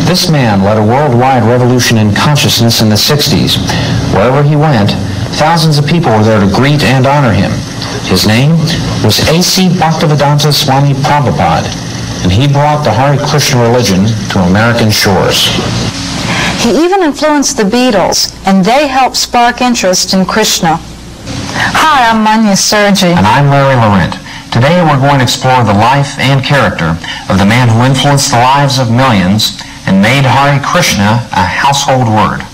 This man led a worldwide revolution in consciousness in the 60s. Wherever he went, thousands of people were there to greet and honor him. His name was A.C. Bhaktivedanta Swami Prabhupada, and he brought the Hare Krishna religion to American shores. He even influenced the Beatles, and they helped spark interest in Krishna. Hi, I'm Manya Sergi. And I'm Larry Laurent. Today we're going to explore the life and character of the man who influenced the lives of millions and made Hare Krishna a household word.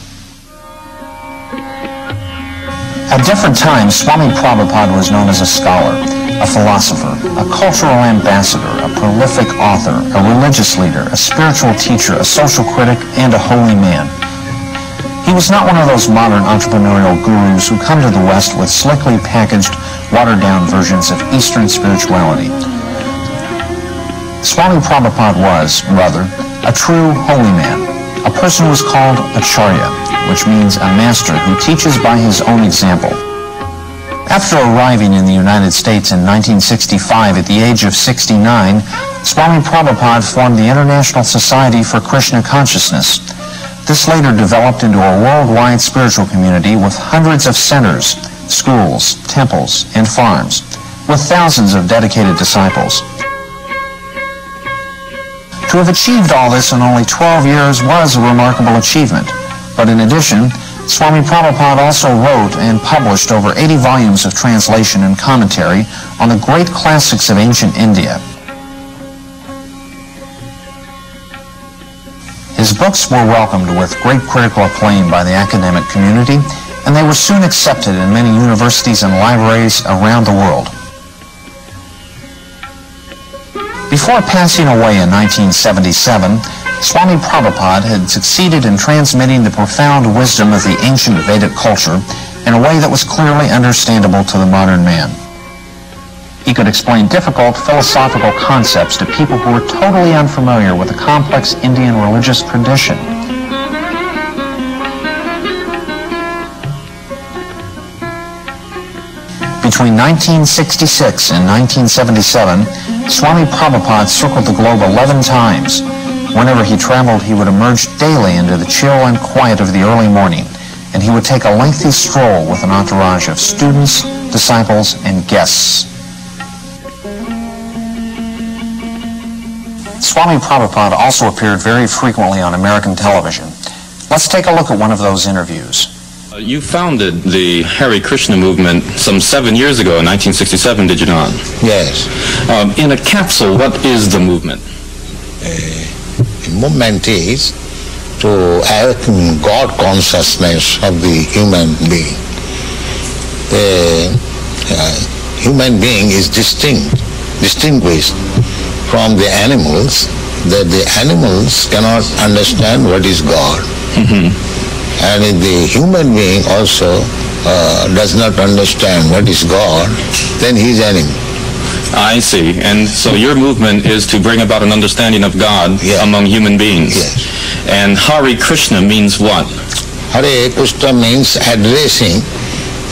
At different times, Swami Prabhupada was known as a scholar, a philosopher, a cultural ambassador, a prolific author, a religious leader, a spiritual teacher, a social critic, and a holy man. He was not one of those modern entrepreneurial gurus who come to the West with slickly packaged, watered-down versions of Eastern spirituality. Swami Prabhupada was, rather, a true holy man, a person who is called Acharya, which means a master who teaches by his own example. After arriving in the United States in 1965 at the age of 69, Swami Prabhupada formed the International Society for Krishna Consciousness. This later developed into a worldwide spiritual community with hundreds of centers, schools, temples, and farms, with thousands of dedicated disciples. To have achieved all this in only 12 years was a remarkable achievement, but in addition, Swami Prabhupada also wrote and published over 80 volumes of translation and commentary on the great classics of ancient India. His books were welcomed with great critical acclaim by the academic community, and they were soon accepted in many universities and libraries around the world. Before passing away in 1977, Swami Prabhupada had succeeded in transmitting the profound wisdom of the ancient Vedic culture in a way that was clearly understandable to the modern man. He could explain difficult philosophical concepts to people who were totally unfamiliar with the complex Indian religious tradition. Between 1966 and 1977, Swami Prabhupada circled the globe 11 times. Whenever he traveled, he would emerge daily into the chill and quiet of the early morning, and he would take a lengthy stroll with an entourage of students, disciples, and guests. Swami Prabhupada also appeared very frequently on American television. Let's take a look at one of those interviews. You founded the Hare Krishna movement some 7 years ago in 1967, did you not? Yes. In a capsule, what is the movement? The movement is to awaken God consciousness of the human being. The human being is distinguished from the animals, that the animals cannot understand what is God. Mm-hmm. And if the human being also does not understand what is God, then he is enemy. I see. And so your movement is to bring about an understanding of God among human beings. Yes. And Hare Krishna means what? Hare Krishna means addressing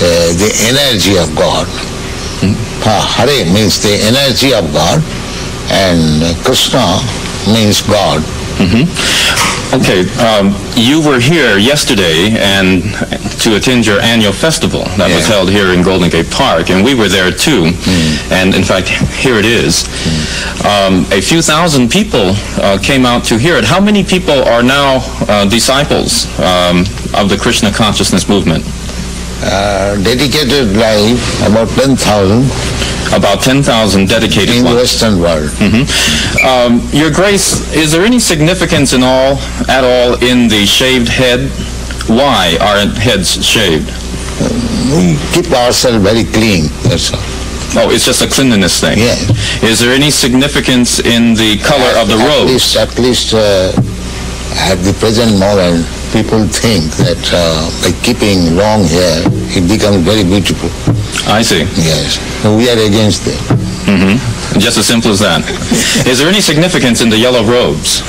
the energy of God. Hare means the energy of God, and Krishna means God. Mm-hmm. Okay, you were here yesterday and to attend your annual festival that was held here in Golden Gate Park, and we were there too. And in fact, here it is. A few thousand people came out to hear it. How many people are now disciples of the Krishna consciousness movement? Dedicated life, about 10,000. About 10,000 dedicated in the ones. Western world. Mm-hmm. Your Grace, is there any significance at all in the shaved head? Why are heads shaved? We keep ourselves very clean, that's all. Oh, it's just a cleanliness thing? Yes. Is there any significance in the color of the robes? At least at the present moment, people think that by keeping long hair, it becomes very beautiful. I see. Yes. So we are against that. Just as simple as that. Is there any significance in the yellow robes?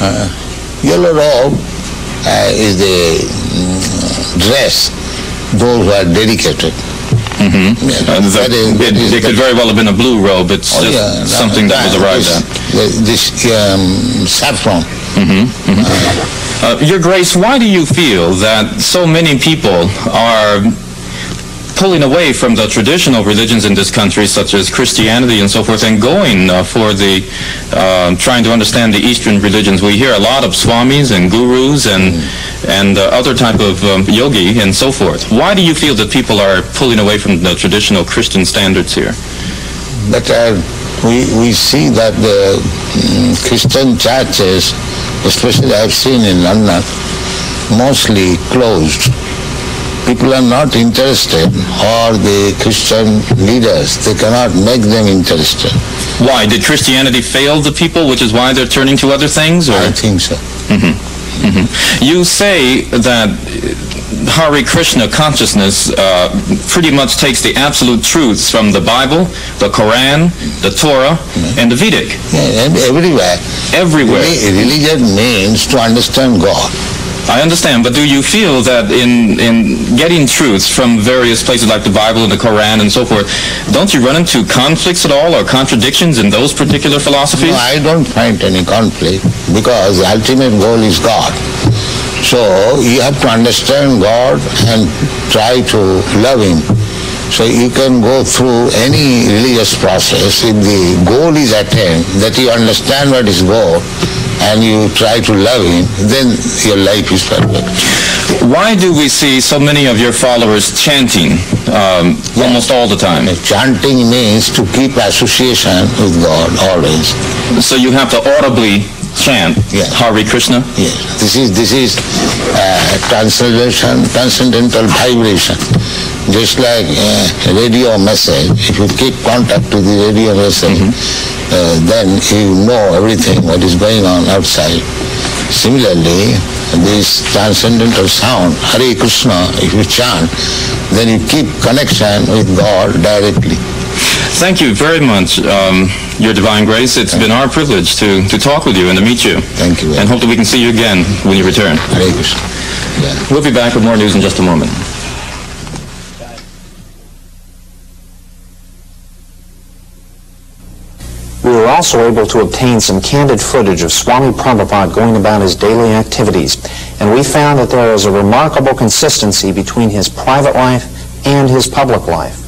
Yellow robe is the dress those who are dedicated. It could very well have been a blue robe. It's just something that was arrived at. This saffron. Your Grace, why do you feel that so many people are pulling away from the traditional religions in this country, such as Christianity and so forth, and going for the trying to understand the Eastern religions? We hear a lot of swamis and gurus and other type of yogi and so forth. Why do you feel that people are pulling away from the traditional Christian standards here? But we see that the Christian churches, especially I've seen in London, mostly closed. People are not interested, or the Christian leaders, they cannot make them interested. Why? Did Christianity fail the people, which is why they're turning to other things? Or? I think so. You say that Hare Krishna consciousness pretty much takes the absolute truths from the Bible, the Quran, the Torah, and the Vedic. Yeah, and everywhere. Everywhere. Religion means to understand God. I understand, but do you feel that in getting truths from various places like the Bible and the Quran and so forth, don't you run into conflicts at all or contradictions in those particular philosophies? No, I don't find any conflict, because the ultimate goal is God. So you have to understand God and try to love Him. So you can go through any religious process. If the goal is attained, that you understand what is goal, and you try to love Him, then your life is perfect. Why do we see so many of your followers chanting almost all the time? Chanting means to keep association with God always. So you have to audibly chant Hare Krishna? Yes. This is transcendental vibration. Just like a radio message, if you keep contact to the radio message, then you know everything what is going on outside. Similarly, this transcendental sound, Hare Krishna, if you chant, then you keep connection with God directly. Thank you very much, Your Divine Grace. It's been our privilege to talk with you and to meet you. Thank you. And hope that we can see you again when you return. Hare Krishna. Yeah. We'll be back with more news in just a moment. We were also able to obtain some candid footage of Swami Prabhupada going about his daily activities, and we found that there is a remarkable consistency between his private life and his public life.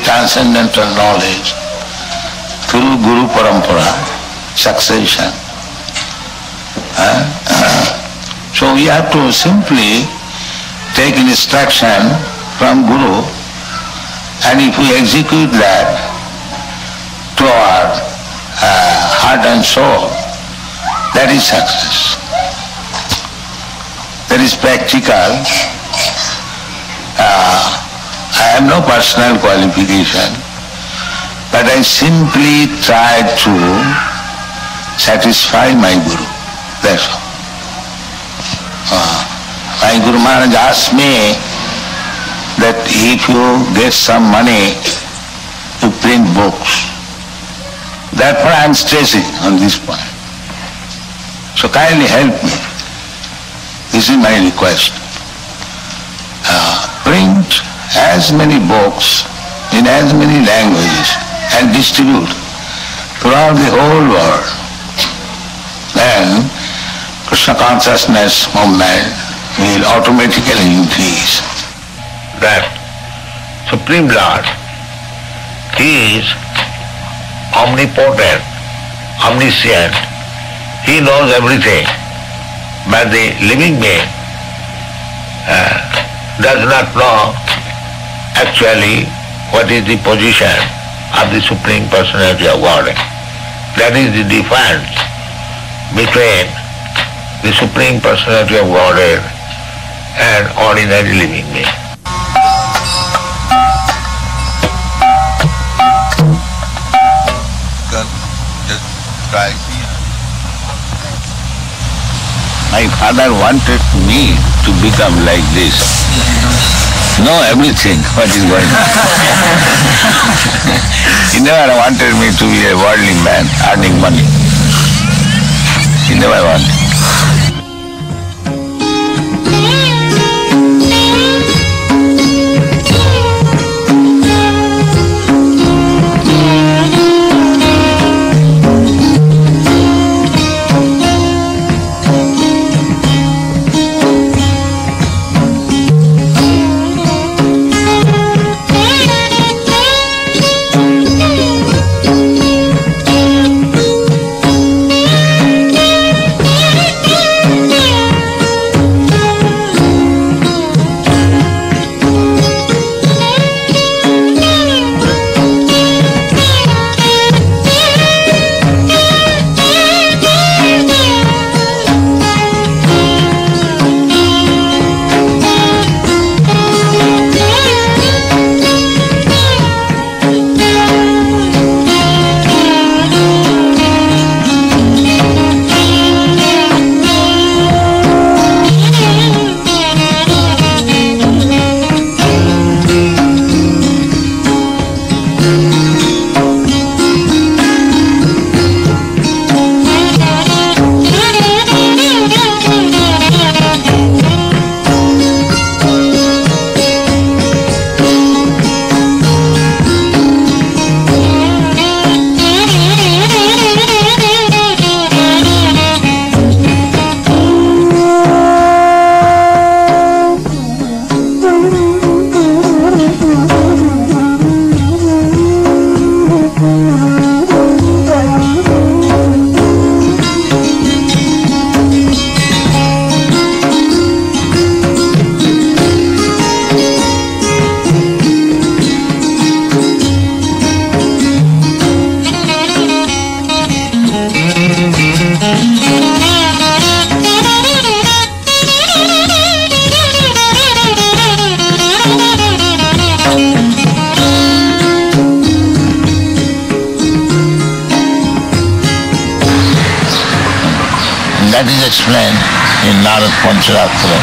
transcendental knowledge through Guru Parampara, succession. So we have to simply take instruction from Guru, and if we execute that to our heart and soul, that is success. That is practical. I have no personal qualification, but I simply try to satisfy my Guru. That's all. My Guru Maharaj asked me that if you get some money to print books, therefore I am stressing on this point. So kindly help me. This is my request. Print as many books in as many languages and distribute throughout the whole world. Then Krishna consciousness movement will automatically increase. That Supreme Lord, He is omnipotent, omniscient. He knows everything. But the living being does not know actually what is the position of the Supreme Personality of Godhead. That is the difference between the Supreme Personality of Godhead and ordinary living being. Just try. My father wanted me to become like this. Know everything, what is going on. He never wanted me to be a worldly man, earning money. He never wanted. That is explained in Narad Pancharatra.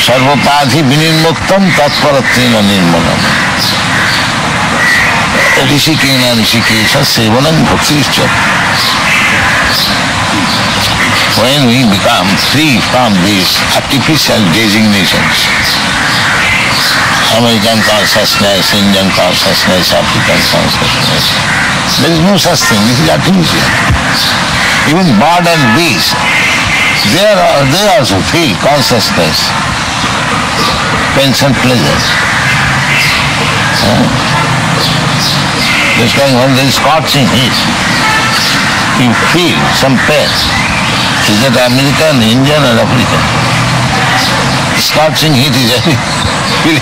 Sarvapadhi vinirmuktam tatparatrena nirmanam. Rishikena rishikesha sevanam bhaktirishya. When we become free from these artificial designations, American consciousness, Indian consciousness, African consciousness, there is no such thing. This is artificial. Even bird and bees, they also feel consciousness, pains and pleasures. Just like when there is scorching heat, you feel some pain. Is it American, Indian or African? Scorching heat is feeling.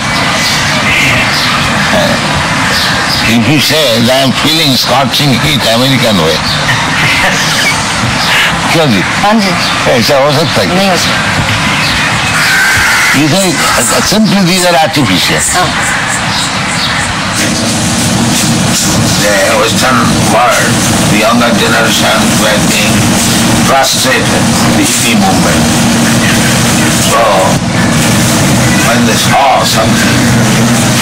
If you say, I am feeling scorching heat American way, क्यों जी? हाँ जी, ऐसा हो सकता है? नहीं हो सकता. You think simply these are artificial. The Western world, the younger generation were being frustrated with the hippie movement. So when they saw something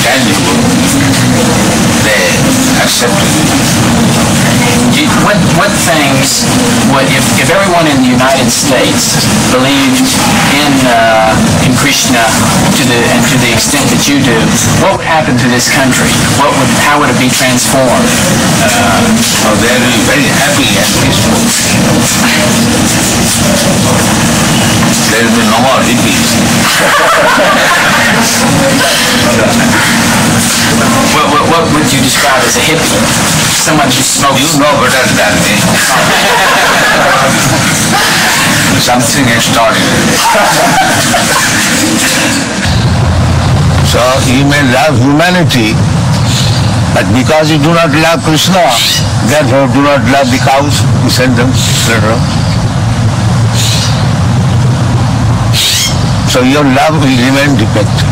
tangible, they accepted it. What things would, if everyone in the United States believed in Krishna to the extent that you do, what would happen to this country? How would it be transformed? So they will be very happy and peaceful. There will be no more hippies. What would you describe as a hippie? Someone who smokes. You know better than me. Something extraordinary. So you may love humanity, but because you do not love Krishna, therefore do not love the cows, you send them later on. So your love will remain defective.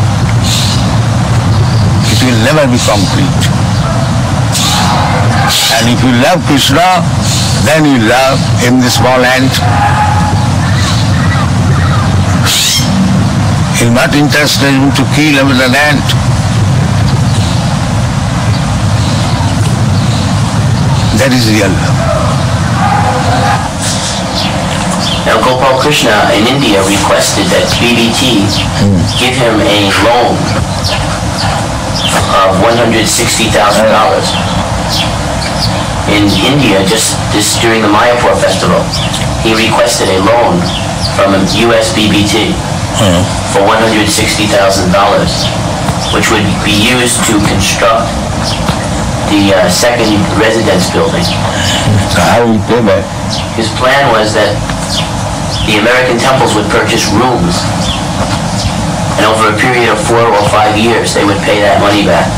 It will never be complete. And if you love Krishna, then you love in the small ant. You're not interested in to kill even an ant. That is real love. Now Gopal Krishna in India requested that BBT give him a loan of $160,000. In India, just during the Mayapur festival, he requested a loan from a US BBT for $160,000, which would be used to construct the second residence building. So how will you pay back? His plan was that the American temples would purchase rooms, and over a period of 4 or 5 years, they would pay that money back.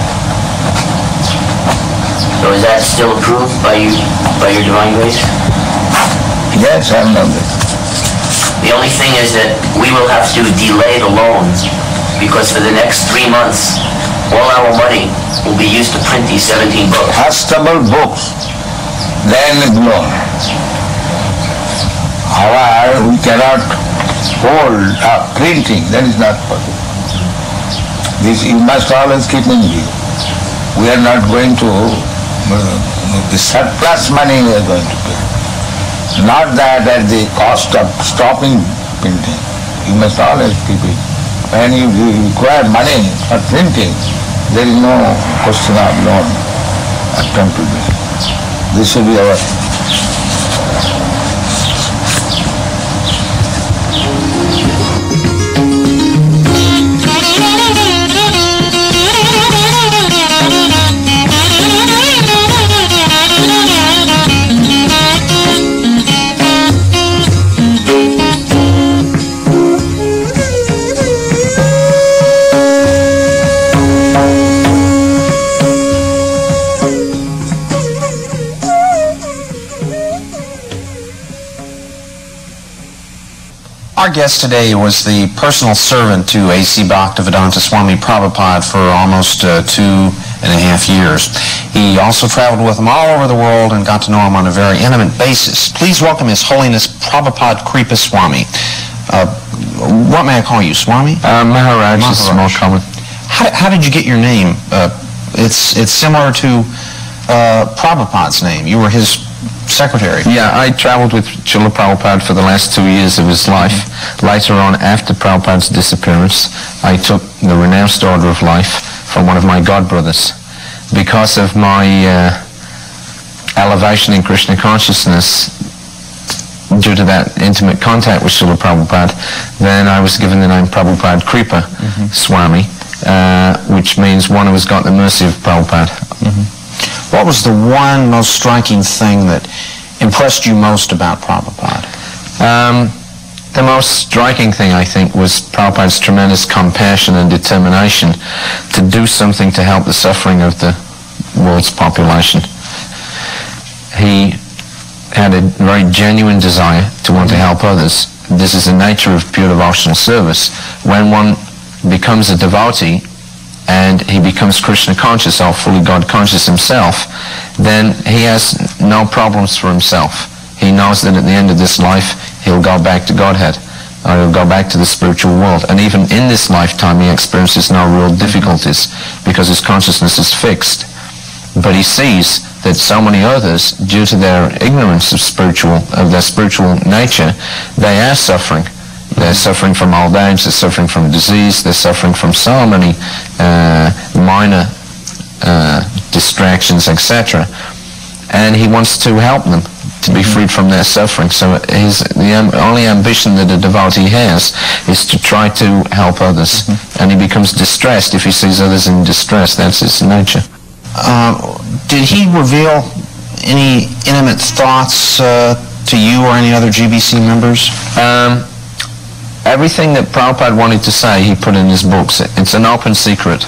So is that still approved by your divine grace? Yes, I know that. The only thing is that we will have to delay the loan, because for the next 3 months, all our money will be used to print these 17 books. Costable books, then loan. However, we cannot hold up printing, that is not possible. This you must always keep in view. We are not going to, the surplus money we are going to pay. Not that at the cost of stopping printing. You must always keep it. When you require money for printing, there is no question of loan attempt to do. This should be our Our guest today was the personal servant to A.C. Bhaktivedanta Swami Prabhupada for almost 2.5 years. He also traveled with him all over the world and got to know him on a very intimate basis. Please welcome His Holiness Prabhupada Kripa Swami. What may I call you, Swami? Maharaj is more common. How did you get your name? It's similar to Prabhupada's name. You were his secretary. Yeah, I traveled with Srila Prabhupada for the last 2 years of his life. Later on, after Prabhupada's disappearance, I took the renounced order of life from one of my godbrothers. Because of my elevation in Krishna consciousness, due to that intimate contact with Srila Prabhupada, then I was given the name Prabhupada Kripa Swami, which means one who has got the mercy of Prabhupada. What was the one most striking thing that impressed you most about Prabhupada? The most striking thing, I think, was Prabhupada's tremendous compassion and determination to do something to help the suffering of the world's population. He had a very genuine desire to want to help others. This is the nature of pure devotional service. When one becomes a devotee and he becomes Krishna conscious or fully God conscious himself, then he has no problems for himself. He knows that at the end of this life he'll go back to Godhead, or he'll go back to the spiritual world. And even in this lifetime he experiences no real difficulties because his consciousness is fixed. But he sees that so many others, due to their ignorance of their spiritual nature, they are suffering. They're suffering from old age, they're suffering from disease, they're suffering from so many minor distractions, etc. And he wants to help them to be freed from their suffering. So the only ambition that a devotee has is to try to help others. And he becomes distressed if he sees others in distress. That's his nature. Did he reveal any intimate thoughts to you or any other GBC members? Everything that Prabhupada wanted to say, he put in his books. It's an open secret.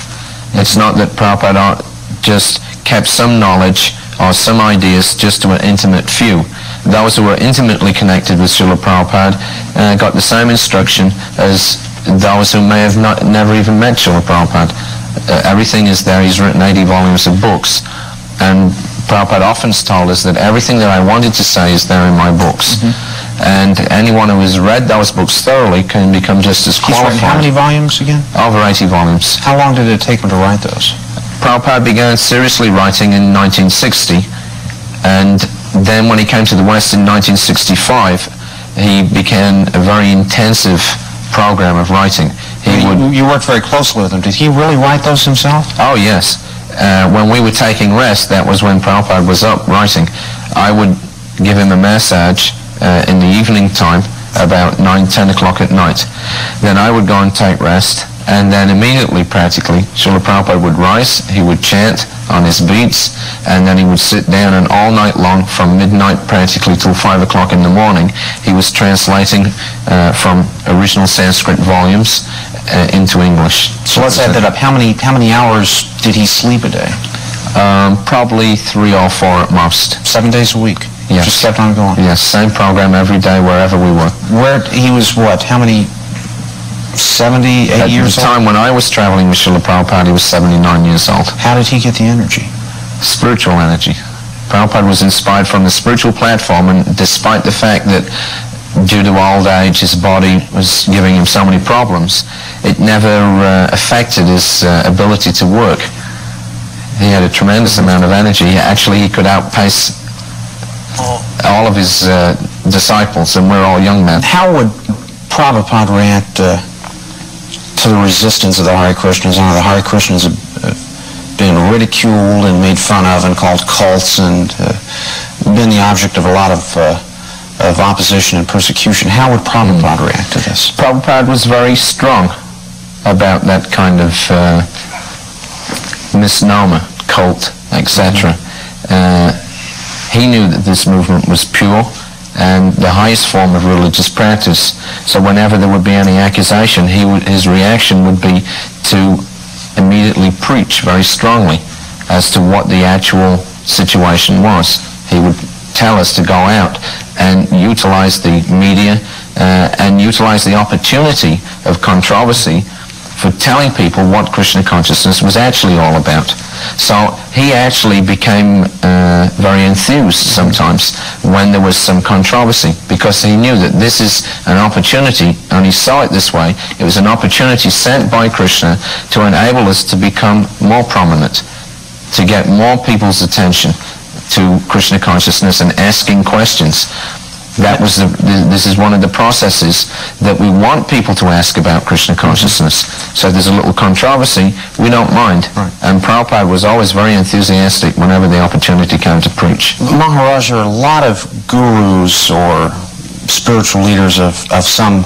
It's not that Prabhupada just kept some knowledge or some ideas just to an intimate few. Those who were intimately connected with Srila Prabhupada got the same instruction as those who may have never even met Srila Prabhupada. Everything is there. He's written 80 volumes of books. And Prabhupada often told us that everything that I wanted to say is there in my books. And anyone who has read those books thoroughly can become just as qualified. How many volumes again? Over 80 volumes. How long did it take him to write those? Prabhupada began seriously writing in 1960, and then when he came to the West in 1965, he began a very intensive program of writing. You worked very closely with him. Did he really write those himself? Oh, yes. When we were taking rest, that was when Prabhupada was up writing. I would give him a massage in the evening time, about 9-10 o'clock at night. Then I would go and take rest, and then immediately, practically, Srila Prabhupada would rise, he would chant on his beats, and then he would sit down, and all night long, from midnight practically till 5 o'clock in the morning, he was translating from original Sanskrit volumes into English. So let's add that up. How many hours did he sleep a day? Probably 3 or 4 at most. 7 days a week? Yes. Just kept on going? Yes, same program every day wherever we were. He was what? How many? 70, 80 years old? At the time when I was traveling with Srila Prabhupada, he was 79 years old. How did he get the energy? Spiritual energy. Prabhupada was inspired from the spiritual platform, and despite the fact that due to old age his body was giving him so many problems, it never affected his ability to work. He had a tremendous amount of energy. Actually, he could outpace all of his disciples, and we're all young men. How would Prabhupada react to the resistance of the Hare Krishnas? The Hare Krishnas have been ridiculed and made fun of and called cults, and been the object of a lot of opposition and persecution. How would Prabhupada react to this? Prabhupada was very strong about that kind of misnomer, cult, etc. He knew that this movement was pure and the highest form of religious practice. So whenever there would be any accusation, his reaction would be to immediately preach very strongly as to what the actual situation was. He would tell us to go out and utilize the media and utilize the opportunity of controversy for telling people what Krishna consciousness was actually all about. So he actually became very enthused sometimes when there was some controversy, because he knew that this is an opportunity, and he saw it this way. It was an opportunity sent by Krishna to enable us to become more prominent, to get more people's attention to Krishna consciousness and asking questions. This is one of the processes that we want people to ask about Krishna consciousness. So if there's a little controversy, we don't mind. Right. And Prabhupada was always very enthusiastic whenever the opportunity came to preach. Maharaj, there are a lot of gurus or spiritual leaders of some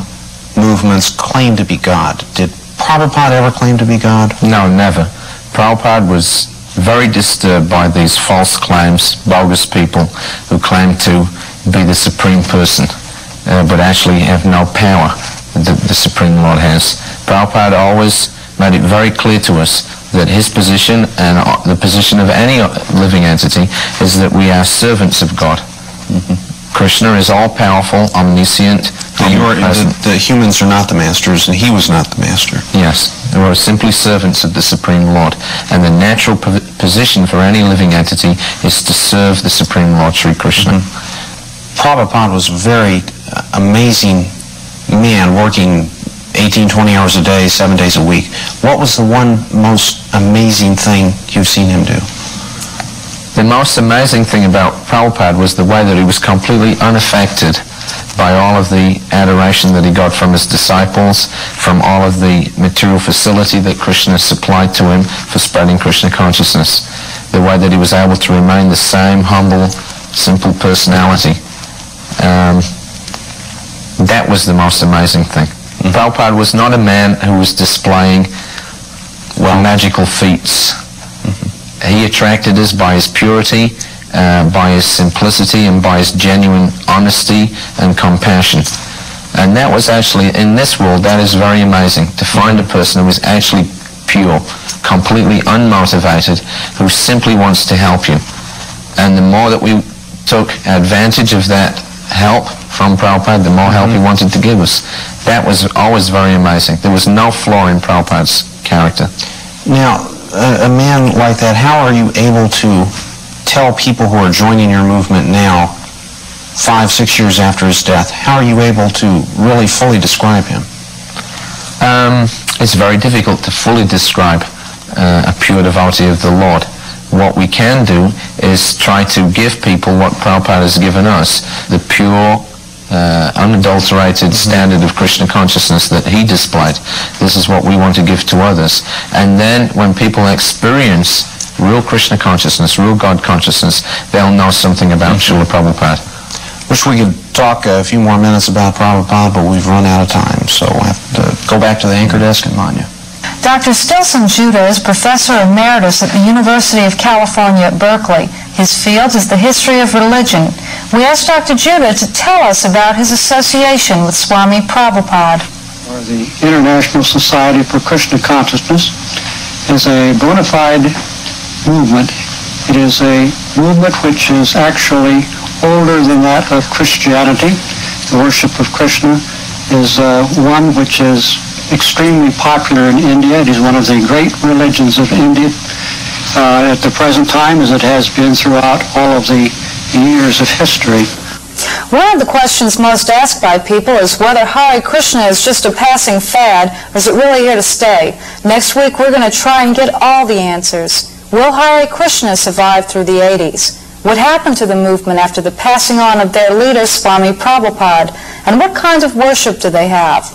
movements claim to be God. Did Prabhupada ever claim to be God? No, never. Prabhupada was very disturbed by these false claims, bogus people who claim to be the Supreme Person, but actually have no power that the Supreme Lord has. Prabhupada always made it very clear to us that his position and the position of any living entity is that we are servants of God. Krishna is all-powerful, omniscient, the humans are not the masters, and he was not the master. Yes, they were simply servants of the Supreme Lord. And the natural position for any living entity is to serve the Supreme Lord, Sri Krishna. Prabhupada was a very amazing man, working 18, 20 hours a day, 7 days a week. What was the one most amazing thing you've seen him do? The most amazing thing about Prabhupada was the way that he was completely unaffected by all of the adoration that he got from his disciples, from all of the material facility that Krishna supplied to him for spreading Krishna consciousness. The way that he was able to remain the same humble, simple personality. That was the most amazing thing. Prabhupada was not a man who was displaying, magical feats. He attracted us by his purity, by his simplicity, and by his genuine honesty and compassion. And that was actually, in this world, that is very amazing, to find a person who is actually pure, completely unmotivated, who simply wants to help you. And the more that we took advantage of that help from Prabhupada, the more help he wanted to give us. That was always very amazing. There was no flaw in Prabhupada's character. Now, a man like that, how are you able to tell people who are joining your movement now, 5, 6 years after his death, how are you able to really fully describe him? It's very difficult to fully describe a pure devotee of the Lord. What we can do is try to give people what Prabhupada has given us, the pure, unadulterated standard of Krishna consciousness that he displayed. This is what we want to give to others. And then when people experience real Krishna consciousness, real God consciousness, they'll know something about Srila Prabhupada. Wish we could talk a few more minutes about Prabhupada, but we've run out of time, so I have to go back to the anchor desk in Manya. Dr. Stilson Judah is Professor Emeritus at the University of California at Berkeley. His field is the history of religion. We asked Dr. Judah to tell us about his association with Swami Prabhupada. The International Society for Krishna Consciousness is a bona fide movement. It is a movement which is actually older than that of Christianity. The worship of Krishna is one which is extremely popular in India. It is one of the great religions of India at the present time, as it has been throughout all of the years of history. One of the questions most asked by people is whether Hare Krishna is just a passing fad, or is it really here to stay? Next week we're going to try and get all the answers. Will Hare Krishna survive through the 80s? What happened to the movement after the passing on of their leader, Swami Prabhupada? And what kinds of worship do they have?